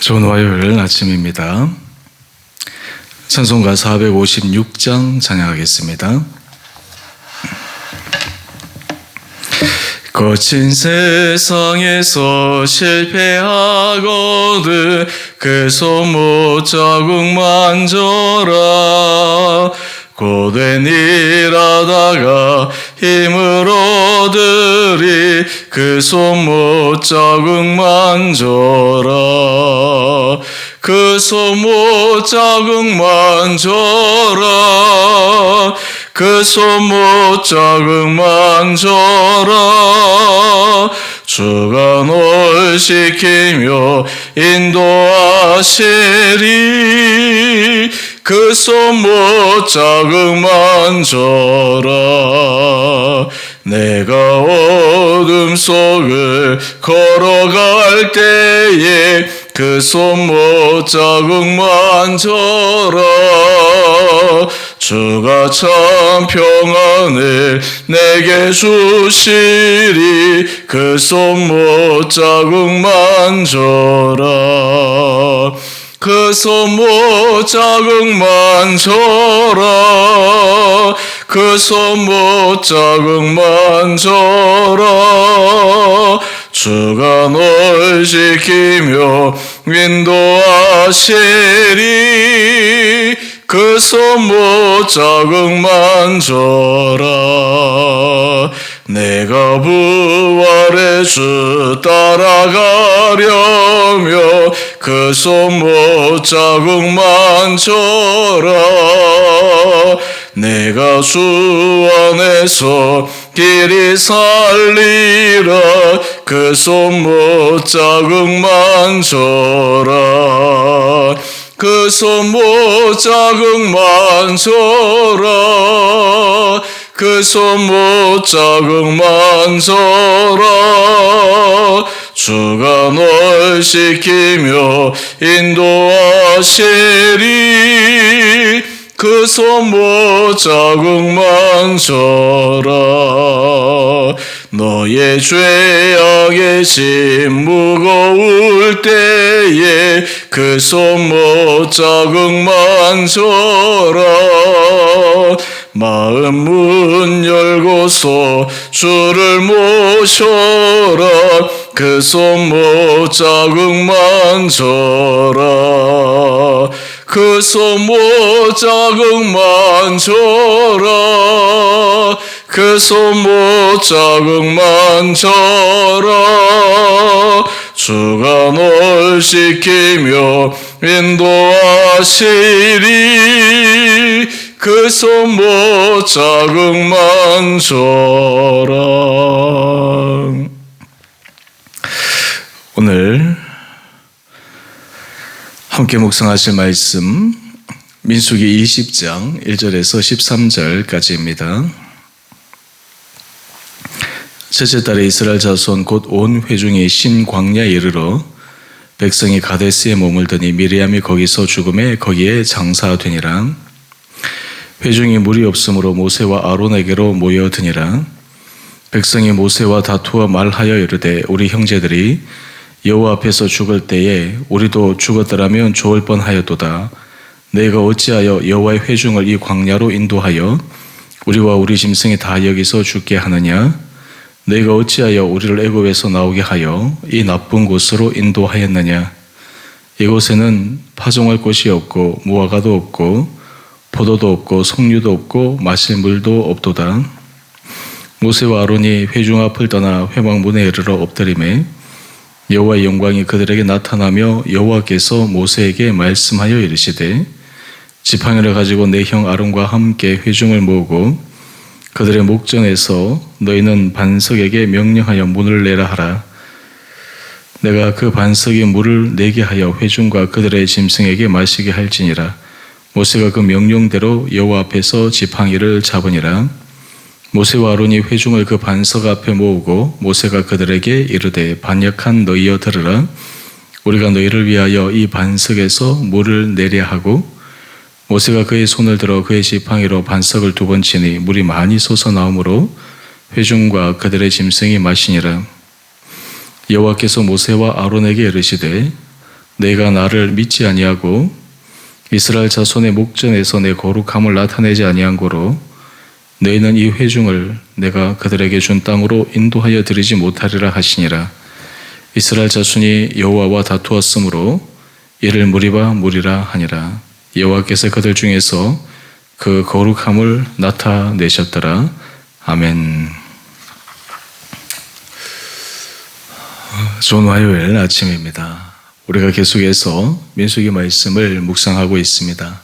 좋은 화요일 아침입니다. 찬송가 456장 찬양하겠습니다. 거친 세상에서 실패하거든 그 손못 자국만 져라. 고된 일하다가 힘을 얻으리 그 손못 자국만 져라. 그 손못 자국만 져라. 그 손못 자국만 져라. 주가 널 지키며 인도하시리 그 손못 자국만 져라. 내가 어둠 속을 걸어갈 때에 그 손못 자국만 져라. 주가 참 평안을 내게 주시리 그 손못 자국만 져라. 그 손못 자국만 져라. 그 손못 자국만 져라. 주가 널 지키며 인도하시리 그 손못 자국만 져라. 내가 부활의 주 따라가려며 그 손못 자국만 져라. 내가 주 안에서 길이 살리라 그 손못 자국만 져라. 그 손못 자국만 져라. 그 손못 자국만 져라. 주가 널 지키며 인도하시리 그 손못 자국만 져라. 너의 죄악의 짐 무거울 때에 그 손못 자국만 져라. 마음 문 열고서 주를 모셔라. 그 손못 자국만 져라. 그 손못 자국만 져라. 그 손못 자국만 져라. 주가 널 지키며 인도하시리 그 손못 자국만 져라. 오늘 함께 묵상하실 말씀 민수기 20장 1절에서 13절까지입니다. 첫째 달에 이스라엘 자손 곧 온 회중이 신 광야에 이르러 백성이 가데스에 머물더니 미리암이 거기서 죽음에 거기에 장사되니라. 회중이 물이 없으므로 모세와 아론에게로 모여드니라. 백성이 모세와 다투어 말하여 이르되 우리 형제들이 여호와 앞에서 죽을 때에 우리도 죽었더라면 좋을 뻔하였도다. 내가 어찌하여 여호와의 회중을 이 광야로 인도하여 우리와 우리 짐승이 다 여기서 죽게 하느냐? 내가 어찌하여 우리를 애굽에서 나오게 하여 이 나쁜 곳으로 인도하였느냐? 이곳에는 파종할 곳이 없고 무화과도 없고 포도도 없고 석류도 없고 마실 물도 없도다. 모세와 아론이 회중 앞을 떠나 회막문에 이르러 엎드리매 여호와의 영광이 그들에게 나타나며 여호와께서 모세에게 말씀하여 이르시되 지팡이를 가지고 내 형 아론과 함께 회중을 모으고 그들의 목전에서 너희는 반석에게 명령하여 문을 내라 하라. 내가 그 반석에 물을 내게 하여 회중과 그들의 짐승에게 마시게 할지니라. 모세가 그 명령대로 여호와 앞에서 지팡이를 잡으니라. 모세와 아론이 회중을 그 반석 앞에 모으고 모세가 그들에게 이르되 반역한 너희여 들으라. 우리가 너희를 위하여 이 반석에서 물을 내려 하고 모세가 그의 손을 들어 그의 지팡이로 반석을 2번 치니 물이 많이 솟아나오므로 회중과 그들의 짐승이 마시니라. 여호와께서 모세와 아론에게 이르시되 내가 나를 믿지 아니하고 이스라엘 자손의 목전에서 내 거룩함을 나타내지 아니한 고로 너희는 이 회중을 내가 그들에게 준 땅으로 인도하여 드리지 못하리라 하시니라. 이스라엘 자손이 여호와와 다투었으므로 이를 무리라 하니라. 여호와께서 그들 중에서 그 거룩함을 나타내셨더라. 아멘. 좋은 화요일 아침입니다. 우리가 계속해서 민수기 말씀을 묵상하고 있습니다.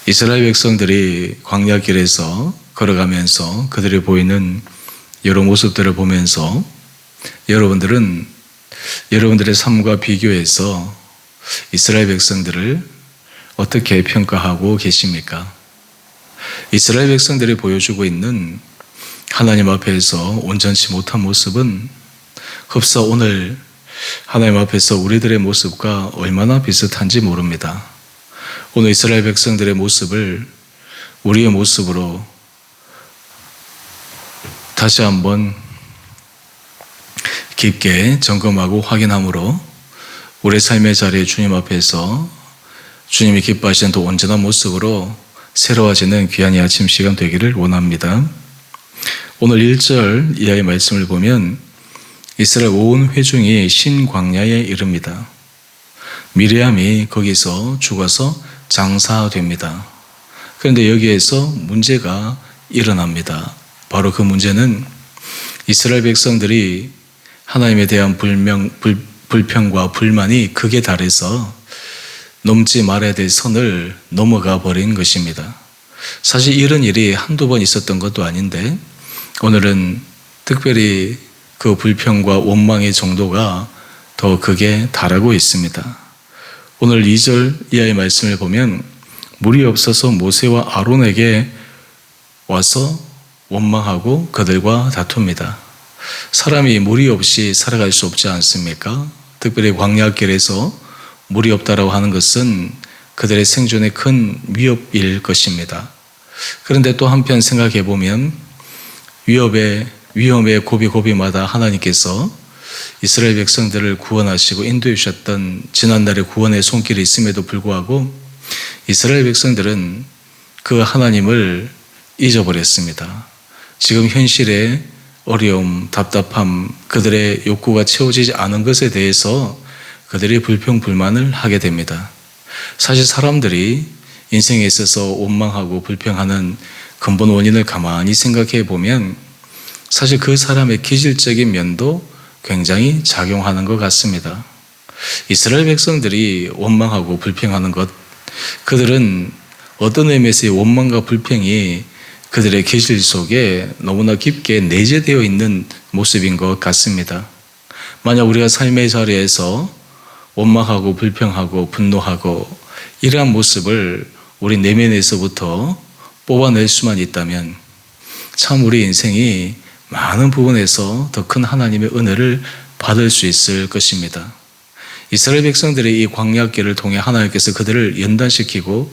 이스라엘 백성들이 광야길에서 걸어가면서 그들이 보이는 여러 모습들을 보면서 여러분들의 삶과 비교해서 이스라엘 백성들을 어떻게 평가하고 계십니까? 이스라엘 백성들이 보여주고 있는 하나님 앞에서 온전치 못한 모습은 흡사 오늘 하나님 앞에서 우리들의 모습과 얼마나 비슷한지 모릅니다. 오늘 이스라엘 백성들의 모습을 우리의 모습으로 다시 한번 깊게 점검하고 확인함으로 우리의 삶의 자리에 주님 앞에서 주님이 기뻐하시는 또 온전한 모습으로 새로워지는 귀한 이 아침 시간 되기를 원합니다. 오늘 1절 이하의 말씀을 보면 이스라엘 온 회중이 신광야에 이릅니다. 미리암이 거기서 죽어서 장사됩니다. 그런데 여기에서 문제가 일어납니다. 바로 그 문제는 이스라엘 백성들이 하나님에 대한 불평과 불만이 극에 달해서 넘지 말아야 될 선을 넘어가 버린 것입니다. 사실 이런 일이 한두 번 있었던 것도 아닌데 오늘은 특별히 그 불평과 원망의 정도가 더 극에 달하고 있습니다. 오늘 2절 이하의 말씀을 보면 물이 없어서 모세와 아론에게 와서 원망하고 그들과 다툽니다. 사람이 물이 없이 살아갈 수 없지 않습니까? 특별히 광야길에서 물이 없다라고 하는 것은 그들의 생존에 큰 위협일 것입니다. 그런데 또 한편 생각해 보면 위험의 고비고비마다 하나님께서 이스라엘 백성들을 구원하시고 인도해 주셨던 지난날의 구원의 손길이 있음에도 불구하고 이스라엘 백성들은 그 하나님을 잊어버렸습니다. 지금 현실의 어려움, 답답함, 그들의 욕구가 채워지지 않은 것에 대해서 그들이 불평불만을 하게 됩니다. 사실 사람들이 인생에 있어서 원망하고 불평하는 근본 원인을 가만히 생각해 보면 사실 그 사람의 기질적인 면도 굉장히 작용하는 것 같습니다. 이스라엘 백성들이 원망하고 불평하는 것, 그들은 어떤 의미에서의 원망과 불평이 그들의 기질 속에 너무나 깊게 내재되어 있는 모습인 것 같습니다. 만약 우리가 삶의 자리에서 원망하고 불평하고 분노하고 이러한 모습을 우리 내면에서부터 뽑아낼 수만 있다면 참 우리 인생이 많은 부분에서 더 큰 하나님의 은혜를 받을 수 있을 것입니다. 이스라엘 백성들의 이 광야길을 통해 하나님께서 그들을 연단시키고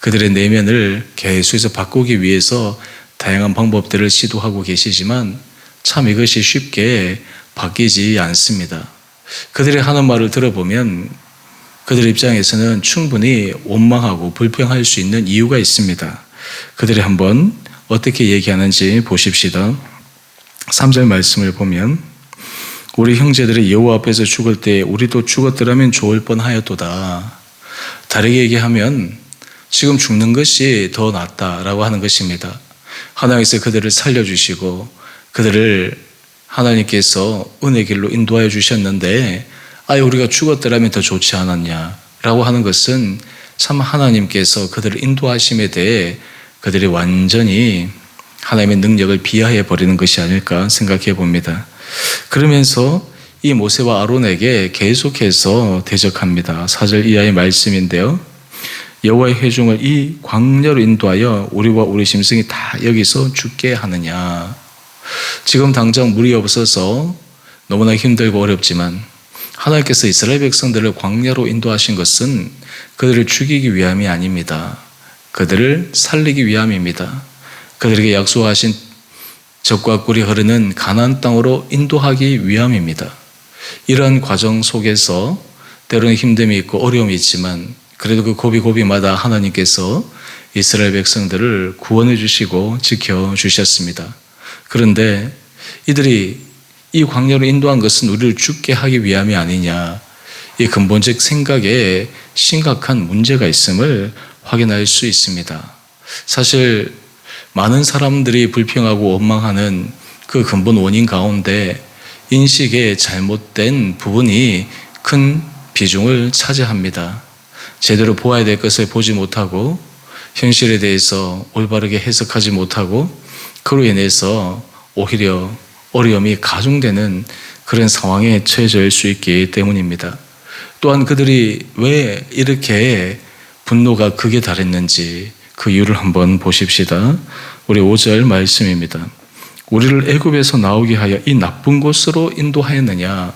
그들의 내면을 계속해서 바꾸기 위해서 다양한 방법들을 시도하고 계시지만 참 이것이 쉽게 바뀌지 않습니다. 그들이 하는 말을 들어보면 그들 입장에서는 충분히 원망하고 불평할 수 있는 이유가 있습니다. 그들이 한번 어떻게 얘기하는지 보십시다. 3절 말씀을 보면 우리 형제들이 여호와 앞에서 죽을 때 우리도 죽었더라면 좋을 뻔하였도다. 다르게 얘기하면 지금 죽는 것이 더 낫다라고 하는 것입니다. 하나님께서 그들을 살려주시고 그들을 하나님께서 은혜의 길로 인도하여 주셨는데 우리가 죽었더라면 더 좋지 않았냐라고 하는 것은 참 하나님께서 그들을 인도하심에 대해 그들이 완전히 하나님의 능력을 비하해 버리는 것이 아닐까 생각해 봅니다. 그러면서 이 모세와 아론에게 계속해서 대적합니다. 4절 이하의 말씀인데요. 여호와의 회중을 이 광야로 인도하여 우리와 우리 짐승이 다 여기서 죽게 하느냐. 지금 당장 물이 없어서 너무나 힘들고 어렵지만 하나님께서 이스라엘 백성들을 광야로 인도하신 것은 그들을 죽이기 위함이 아닙니다. 그들을 살리기 위함입니다. 그들에게 약속하신 젖과 꿀이 흐르는 가나안 땅으로 인도하기 위함입니다. 이러한 과정 속에서 때로는 힘듦이 있고 어려움이 있지만 그래도 그 고비고비마다 하나님께서 이스라엘 백성들을 구원해 주시고 지켜주셨습니다. 그런데 이들이 이 광야로 인도한 것은 우리를 죽게 하기 위함이 아니냐, 이 근본적 생각에 심각한 문제가 있음을 확인할 수 있습니다. 사실 많은 사람들이 불평하고 원망하는 그 근본 원인 가운데 인식의 잘못된 부분이 큰 비중을 차지합니다. 제대로 보아야 될 것을 보지 못하고 현실에 대해서 올바르게 해석하지 못하고 그로 인해서 오히려 어려움이 가중되는 그런 상황에 처해질 수 있기 때문입니다. 또한 그들이 왜 이렇게 분노가 극에 달했는지 그 이유를 한번 보십시다. 우리 5절 말씀입니다. 우리를 애굽에서 나오게 하여 이 나쁜 곳으로 인도하였느냐.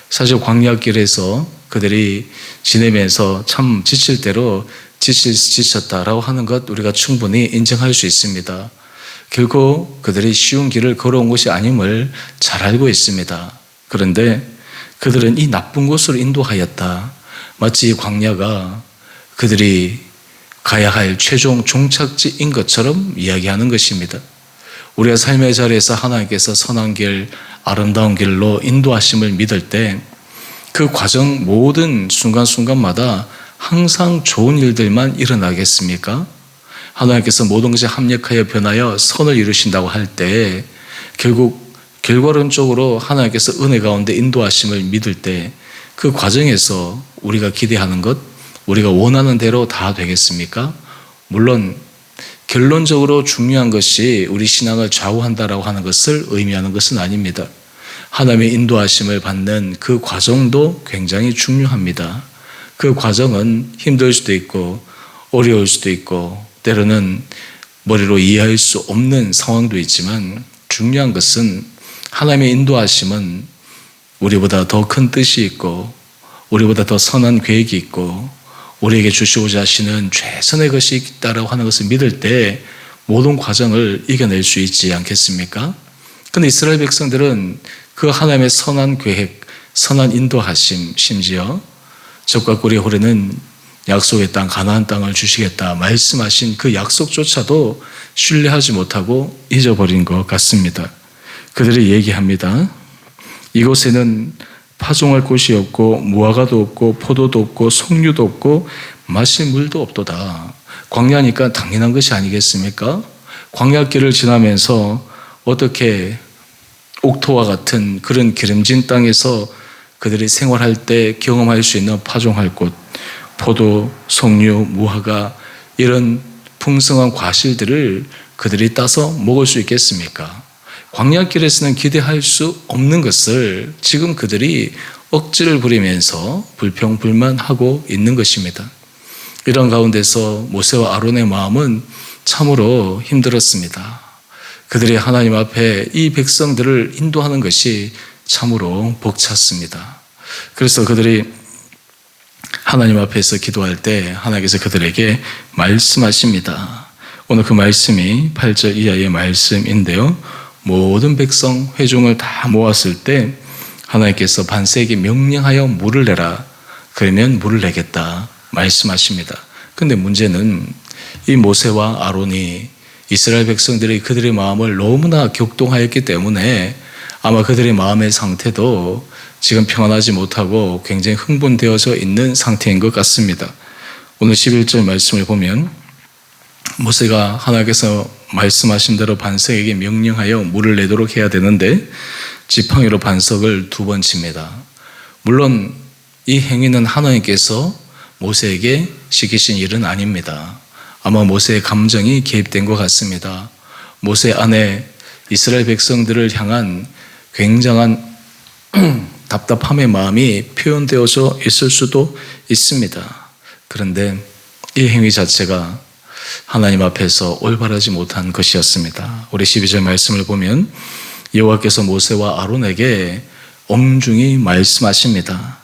사실 광야길에서 그들이 지내면서 참 지칠 대로 지쳤다라고 하는 것 우리가 충분히 인정할 수 있습니다. 결국 그들이 쉬운 길을 걸어온 것이 아님을 잘 알고 있습니다. 그런데 그들은 이 나쁜 곳으로 인도하였다. 마치 이 광야가 그들이 가야 할 최종 종착지인 것처럼 이야기하는 것입니다. 우리가 삶의 자리에서 하나님께서 선한 길, 아름다운 길로 인도하심을 믿을 때 그 과정 모든 순간순간마다 항상 좋은 일들만 일어나겠습니까? 하나님께서 모든 것이 합력하여 변하여 선을 이루신다고 할 때 결국 결과론적으로 하나님께서 은혜 가운데 인도하심을 믿을 때 그 과정에서 우리가 기대하는 것, 우리가 원하는 대로 다 되겠습니까? 물론 결론적으로 중요한 것이 우리 신앙을 좌우한다라고 하는 것을 의미하는 것은 아닙니다. 하나님의 인도하심을 받는 그 과정도 굉장히 중요합니다. 그 과정은 힘들 수도 있고 어려울 수도 있고 때로는 머리로 이해할 수 없는 상황도 있지만 중요한 것은 하나님의 인도하심은 우리보다 더 큰 뜻이 있고 우리보다 더 선한 계획이 있고 우리에게 주시고자 하시는 최선의 것이 있다라고 하는 것을 믿을 때 모든 과정을 이겨낼 수 있지 않겠습니까? 그런데 이스라엘 백성들은 그 하나님의 선한 계획, 선한 인도하심, 심지어 적과 꿀이 흐르는 약속의 땅, 가나안 땅을 주시겠다 말씀하신 그 약속조차도 신뢰하지 못하고 잊어버린 것 같습니다. 그들이 얘기합니다. 이곳에는 파종할 곳이 없고 무화과도 없고 포도도 없고 석류도 없고 마실 물도 없도다. 광야니까 당연한 것이 아니겠습니까? 광야길을 지나면서 어떻게 옥토와 같은 그런 기름진 땅에서 그들이 생활할 때 경험할 수 있는 파종할 곳, 포도, 석류, 무화과 이런 풍성한 과실들을 그들이 따서 먹을 수 있겠습니까? 광야길에서는 기대할 수 없는 것을 지금 그들이 억지를 부리면서 불평불만하고 있는 것입니다. 이런 가운데서 모세와 아론의 마음은 참으로 힘들었습니다. 그들이 하나님 앞에 이 백성들을 인도하는 것이 참으로 벅찼습니다. 그래서 그들이 하나님 앞에서 기도할 때 하나님께서 그들에게 말씀하십니다. 오늘 그 말씀이 8절 이하의 말씀인데요. 모든 백성 회중을 다 모았을 때 하나님께서 반세에게 명령하여 물을 내라. 그러면 물을 내겠다 말씀하십니다. 그런데 문제는 이 모세와 아론이 이스라엘 백성들이 그들의 마음을 너무나 격동하였기 때문에 아마 그들의 마음의 상태도 지금 평안하지 못하고 굉장히 흥분되어져 있는 상태인 것 같습니다. 오늘 11절 말씀을 보면 모세가 하나님께서 말씀하신 대로 반석에게 명령하여 물을 내도록 해야 되는데 지팡이로 반석을 2번 칩니다. 물론 이 행위는 하나님께서 모세에게 시키신 일은 아닙니다. 아마 모세의 감정이 개입된 것 같습니다. 모세 안에 이스라엘 백성들을 향한 굉장한 답답함의 마음이 표현되어져 있을 수도 있습니다. 그런데 이 행위 자체가 하나님 앞에서 올바르지 못한 것이었습니다. 우리 12절 말씀을 보면 여호와께서 모세와 아론에게 엄중히 말씀하십니다.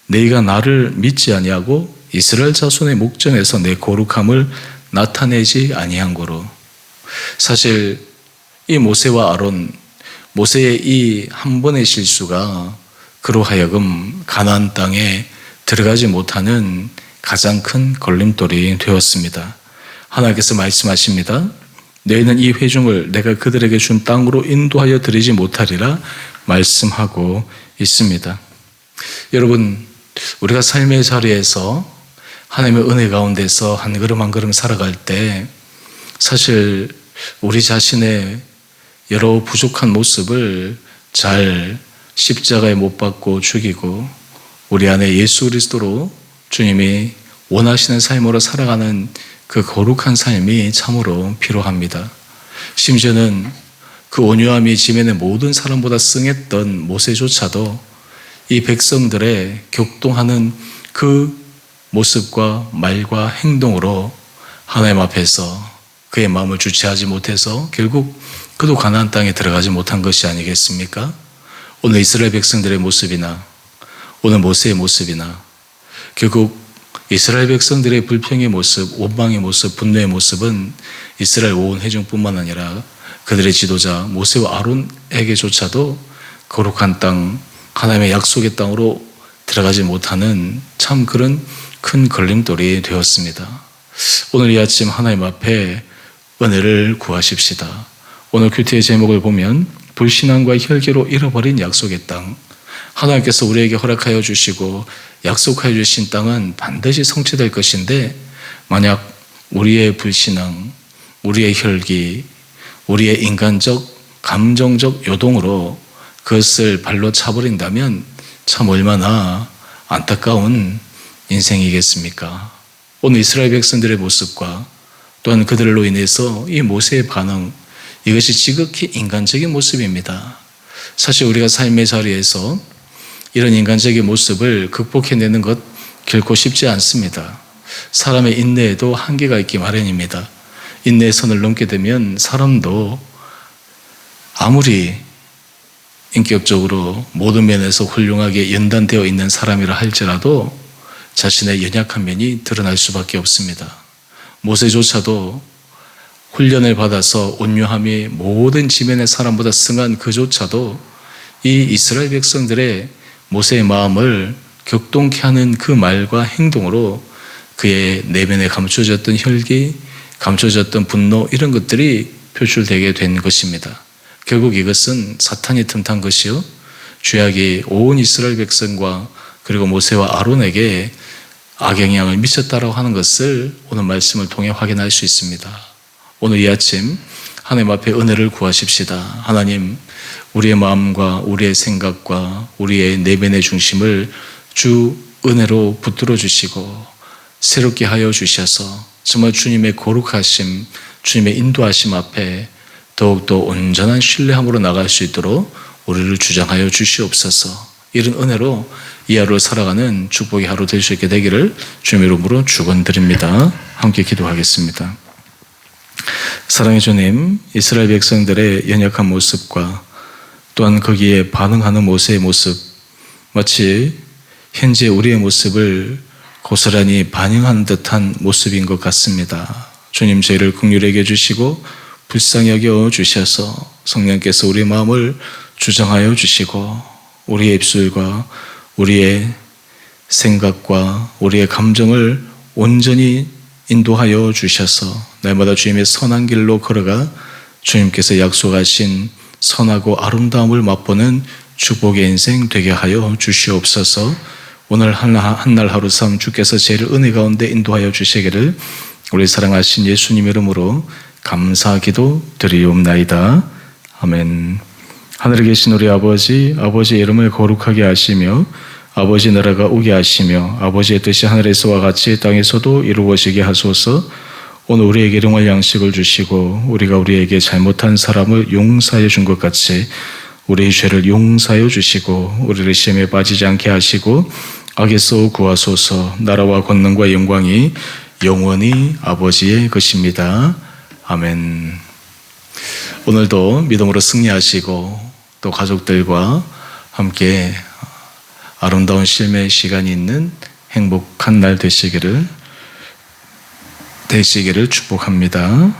너희가 나를 믿지 아니하고 이스라엘 자손의 목전에서 내 거룩함을 나타내지 아니한 거로. 사실 이 모세와 아론, 모세의 이 한 번의 실수가 그로 하여금 가나안 땅에 들어가지 못하는 가장 큰 걸림돌이 되었습니다. 하나님께서 말씀하십니다. 너희는 이 회중을 내가 그들에게 준 땅으로 인도하여 드리지 못하리라 말씀하고 있습니다. 여러분, 우리가 삶의 자리에서 하나님의 은혜 가운데서 한 걸음 한 걸음 살아갈 때 사실 우리 자신의 여러 부족한 모습을 잘 십자가에 못 박고 죽이고 우리 안에 예수 그리스도로 주님이 원하시는 삶으로 살아가는 그 거룩한 삶이 참으로 필요합니다. 심지어는 그 온유함이 지면의 모든 사람보다 승했던 모세조차도 이 백성들의 격동하는 그 모습과 말과 행동으로 하나님 앞에서 그의 마음을 주체하지 못해서 결국 그도 가나안 땅에 들어가지 못한 것이 아니겠습니까? 오늘 이스라엘 백성들의 모습이나 오늘 모세의 모습이나 결국 이스라엘 백성들의 불평의 모습, 원망의 모습, 분노의 모습은 이스라엘 온 회중뿐만 아니라 그들의 지도자 모세와 아론에게조차도 거룩한 땅, 하나님의 약속의 땅으로 들어가지 못하는 참 그런 큰 걸림돌이 되었습니다. 오늘 이 아침 하나님 앞에 은혜를 구하십시다. 오늘 큐티의 제목을 보면 불신앙과 혈기로 잃어버린 약속의 땅, 하나님께서 우리에게 허락하여 주시고 약속하여 주신 땅은 반드시 성취될 것인데 만약 우리의 불신앙, 우리의 혈기, 우리의 인간적, 감정적 요동으로 그것을 발로 차버린다면 참 얼마나 안타까운 인생이겠습니까? 오늘 이스라엘 백성들의 모습과 또한 그들로 인해서 이 모세의 반응, 이것이 지극히 인간적인 모습입니다. 사실 우리가 삶의 자리에서 이런 인간적인 모습을 극복해내는 것 결코 쉽지 않습니다. 사람의 인내에도 한계가 있기 마련입니다. 인내의 선을 넘게 되면 사람도 아무리 인격적으로 모든 면에서 훌륭하게 연단되어 있는 사람이라 할지라도 자신의 연약한 면이 드러날 수밖에 없습니다. 모세조차도 훈련을 받아서 온유함이 모든 지면의 사람보다 승한 그조차도 이 이스라엘 백성들의 모세의 마음을 격동케 하는 그 말과 행동으로 그의 내면에 감춰졌던 혈기, 감춰졌던 분노 이런 것들이 표출되게 된 것입니다. 결국 이것은 사탄이 틈탄 것이요 죄악이 온 이스라엘 백성과 그리고 모세와 아론에게 악영향을 미쳤다라고 하는 것을 오늘 말씀을 통해 확인할 수 있습니다. 오늘 이 아침 하나님 앞에 은혜를 구하십시다. 하나님, 우리의 마음과 우리의 생각과 우리의 내면의 중심을 주 은혜로 붙들어 주시고 새롭게 하여 주셔서 정말 주님의 거룩하심, 주님의 인도하심 앞에 더욱더 온전한 신뢰함으로 나갈 수 있도록 우리를 주장하여 주시옵소서. 이런 은혜로 이 하루를 살아가는 축복의 하루 될 수 있게 되기를 주님의 이름으로 축원드립니다. 함께 기도하겠습니다. 사랑의 주님, 이스라엘 백성들의 연약한 모습과 또한 거기에 반응하는 모세의 모습, 마치 현재 우리의 모습을 고스란히 반영하는 듯한 모습인 것 같습니다. 주님, 저희를 긍휼히 여겨 주시고 불쌍히 여겨 주셔서 성령께서 우리의 마음을 주장하여 주시고 우리의 입술과 우리의 생각과 우리의 감정을 온전히 인도하여 주셔서 날마다 주님의 선한 길로 걸어가 주님께서 약속하신 선하고 아름다움을 맛보는 축복의 인생 되게 하여 주시옵소서. 오늘 한날 하루 삶 주께서 제일 은혜 가운데 인도하여 주시기를 우리 사랑하신 예수님 이름으로 감사기도 드리옵나이다. 아멘. 하늘에 계신 우리 아버지, 아버지의 이름을 거룩하게 하시며 아버지 나라가 오게 하시며 아버지의 뜻이 하늘에서와 같이 땅에서도 이루어지게 하소서. 오늘 우리에게 일용할 양식을 주시고 우리가 우리에게 잘못한 사람을 용서해 준 것 같이 우리의 죄를 용서하여 주시고 우리를 시험에 빠지지 않게 하시고 악에서 구하소서. 나라와 권능과 영광이 영원히 아버지의 것입니다. 아멘. 오늘도 믿음으로 승리하시고 또 가족들과 함께 아름다운 쉼의 시간이 있는 행복한 날 되시기를 축복합니다.